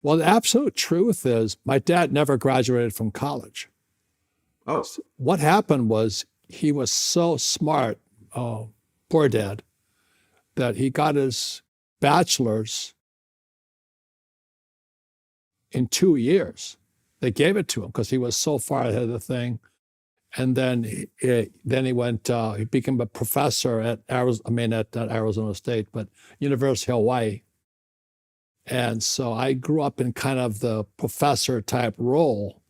Well, the absolute truth is my dad never graduated from college. Oh, What happened was he was so smart, poor dad, that he got his bachelor's in 2 years. They gave it to him because he was so far ahead of the thing. And then he went. He became a professor at Arizona. I mean, at not Arizona State, but University of Hawaii. And so I grew up in kind of the professor type role.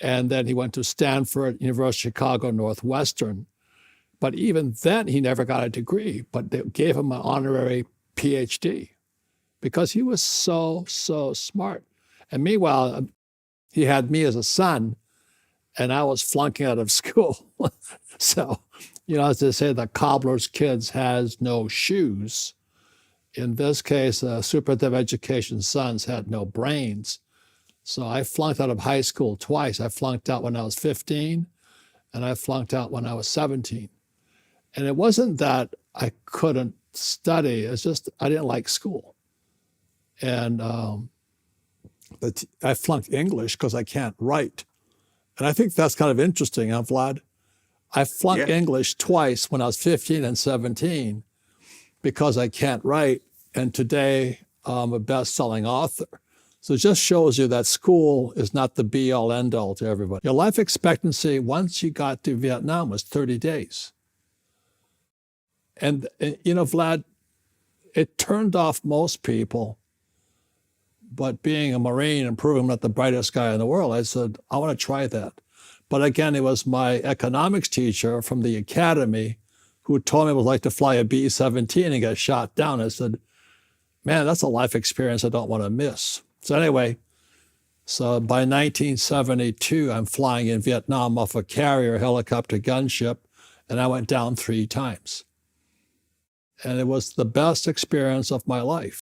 And then he went to Stanford, University of Chicago, Northwestern. But even then, he never got a degree. But they gave him an honorary PhD because he was so smart. And meanwhile, he had me as a son, and I was flunking out of school. So, as they say, the cobbler's kids has no shoes. In this case, superintendent of education sons had no brains. So I flunked out of high school twice. I flunked out when I was 15, and I flunked out when I was 17. And it wasn't that I couldn't study. It's just I didn't like school. And but I flunked English because I can't write. And I think that's kind of interesting, huh, Vlad? I flunked English twice when I was 15 and 17 because I can't write. And today I'm a best-selling author. So it just shows you that school is not the be-all, end-all to everybody. Your life expectancy once you got to Vietnam was 30 days. And Vlad, it turned off most people. But being a Marine and proving I'm not the brightest guy in the world, I said, I want to try that. But again, it was my economics teacher from the academy who told me it was like to fly a B-17 and get shot down. I said, man, that's a life experience I don't want to miss. So anyway, so by 1972, I'm flying in Vietnam off a carrier helicopter gunship, and I went down 3 times. And it was the best experience of my life.